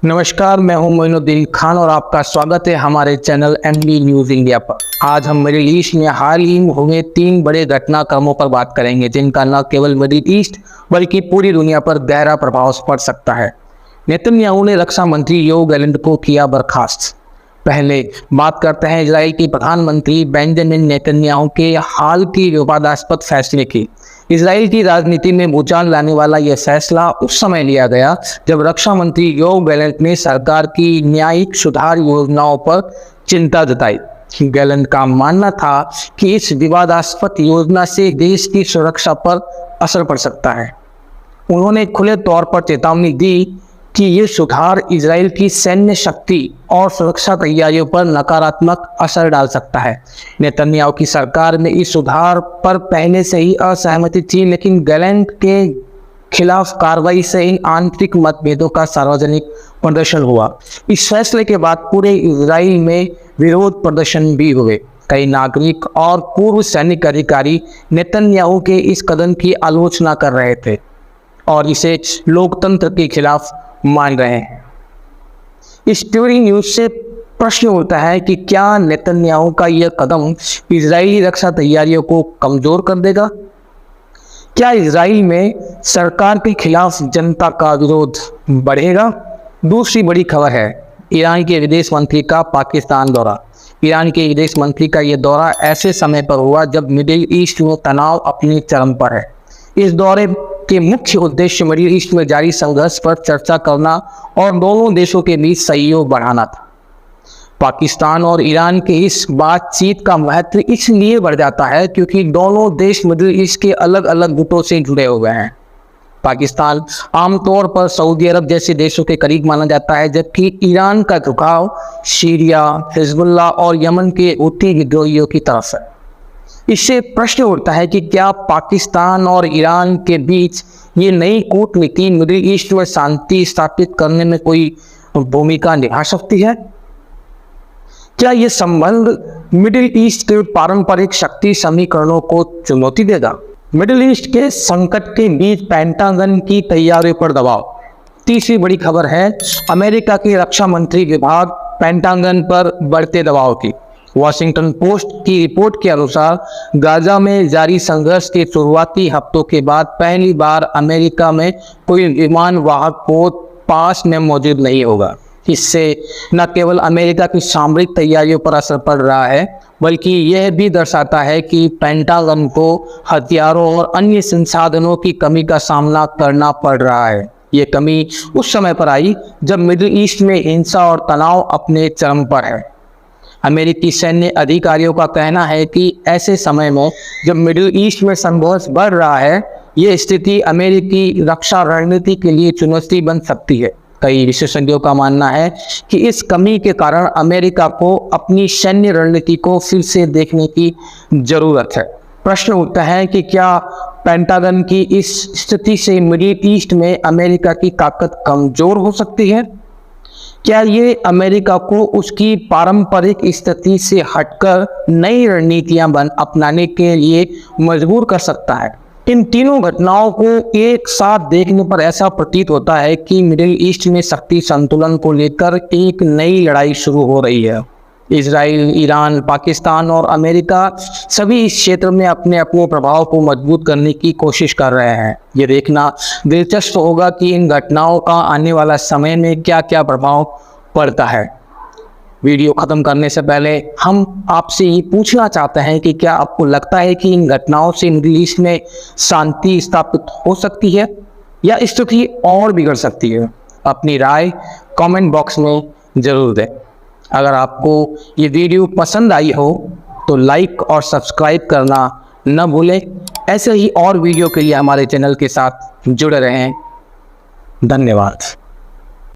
नमस्कार, मैं हूं मोइनुद्दीन खान और आपका स्वागत है हमारे चैनल एमडी न्यूज़ इंडिया पर। आज हम मिडिल ईस्ट में हाल ही में हुए 3 बड़े घटनाक्रमों पर बात करेंगे जिनका न केवल मिडिल ईस्ट बल्कि पूरी दुनिया पर गहरा प्रभाव पड़ सकता है। नेतन्याहू ने रक्षा मंत्री योव गैलेंट को किया बर्खास्त। पहले बात करते हैं इजराइल की प्रधानमंत्री बेंजामिन नेतन्याहू के हाल की विवादास्पद फैसले की। इजराइल की राजनीति में भूचाल लाने वाला यह फैसला उस समय लिया गया जब रक्षा मंत्री योव गैलेंट ने सरकार की न्यायिक सुधार योजनाओं पर चिंता जताई। गैलेंट का मानना था कि इस विवादास्पद योजना से देश की सुरक्षा पर असर पड़ सकता है। उन्होंने खुले तौर पर चेतावनी दी कि ये सुधार इजराइल की सैन्य शक्ति और सुरक्षा तैयारियों पर नकारात्मक असर डाल सकता है। नेतन्याहू की सरकार में इस सुधार पर पहले से ही असहमति थी, लेकिन गैलेंट के खिलाफ कार्रवाई से इन आंतरिक मतभेदों का सार्वजनिक प्रदर्शन हुआ। इस फैसले के बाद पूरे इजराइल में विरोध प्रदर्शन भी हुए। कई नागरिक और पूर्व सैनिक अधिकारी नेतन्याहू के इस कदम की आलोचना कर रहे थे और इसे लोकतंत्र के खिलाफ मान रहे हैं। इस पूरी न्यूज से प्रश्न उठता है कि क्या नेतन्याहू का यह कदम इजरायली रक्षा तैयारियों को कमजोर कर देगा? क्या इजराइल में सरकार के खिलाफ जनता का विरोध बढ़ेगा? दूसरी बड़ी खबर है ईरान के विदेश मंत्री का पाकिस्तान दौरा। ईरान के विदेश मंत्री का यह दौरा ऐसे समय पर हुआ जब मिडिल ईस्ट में तनाव अपने चरम पर है। इस दौरे के मुख्य उद्देश्य मिडिल ईस्ट में जारी संघर्ष पर चर्चा करना और दोनों देशों के बीच सहयोग बढ़ाना था। पाकिस्तान और ईरान के इस बातचीत का महत्व इसलिए बढ़ जाता है क्योंकि दोनों देश मिडिल ईस्ट के अलग अलग गुटों से जुड़े हुए हैं। पाकिस्तान आमतौर पर सऊदी अरब जैसे देशों के करीब माना जाता है, जबकि ईरान का झुकाव सीरिया, हिजबुल्लाह और यमन के हुती विद्रोहियों की तरफ है। इससे प्रश्न उठता है कि क्या पाकिस्तान और ईरान के बीच ये नई कूटनीति मिडिल ईस्ट में शांति स्थापित करने में कोई भूमिका निभा सकती है? क्या ये संबंध मिडिल ईस्ट के पारंपरिक शक्ति समीकरणों को चुनौती देगा? मिडिल ईस्ट के संकट के बीच पेंटागन की तैयारियों पर दबाव। तीसरी बड़ी खबर है अमेरिका के रक्षा मंत्री विभाग पेंटागन पर बढ़ते दबाव की। वॉशिंगटन पोस्ट की रिपोर्ट के अनुसार गाजा में जारी संघर्ष के शुरुआती हफ्तों के बाद पहली बार अमेरिका में कोई विमान वाहक पोत पास में मौजूद नहीं होगा। इससे न केवल अमेरिका की सामरिक तैयारियों पर असर पड़ रहा है, बल्कि यह भी दर्शाता है कि पेंटागन को हथियारों और अन्य संसाधनों की कमी का सामना करना पड़ रहा है। ये कमी उस समय पर आई जब मिडिल ईस्ट में हिंसा और तनाव अपने चरम पर है। अमेरिकी सैन्य अधिकारियों का कहना है कि ऐसे समय में जब मिडिल ईस्ट में संघर्ष बढ़ रहा है, ये स्थिति अमेरिकी रक्षा रणनीति के लिए चुनौती बन सकती है। कई विशेषज्ञों का मानना है कि इस कमी के कारण अमेरिका को अपनी सैन्य रणनीति को फिर से देखने की जरूरत है। प्रश्न उठता है कि क्या पेंटागन की इस स्थिति से मिडिल ईस्ट में अमेरिका की ताकत कमजोर हो सकती है? क्या ये अमेरिका को उसकी पारंपरिक स्थिति से हटकर नई रणनीतियां अपनाने के लिए मजबूर कर सकता है? इन तीनों घटनाओं को एक साथ देखने पर ऐसा प्रतीत होता है कि मिडिल ईस्ट में शक्ति संतुलन को लेकर एक नई लड़ाई शुरू हो रही है। इजराइल, ईरान, पाकिस्तान और अमेरिका सभी इस क्षेत्र में अपने अपने प्रभाव को मजबूत करने की कोशिश कर रहे हैं। ये देखना दिलचस्प होगा कि इन घटनाओं का आने वाला समय में क्या क्या प्रभाव पड़ता है। वीडियो खत्म करने से पहले हम आपसे ये पूछना चाहते हैं कि क्या आपको लगता है कि इन घटनाओं से मिडिल ईस्ट में शांति स्थापित हो सकती है या स्थिति और बिगड़ सकती है? अपनी राय कमेंट बॉक्स में जरूर दें। अगर आपको ये वीडियो पसंद आई हो तो लाइक और सब्सक्राइब करना न भूलें। ऐसे ही और वीडियो के लिए हमारे चैनल के साथ जुड़े रहें। धन्यवाद।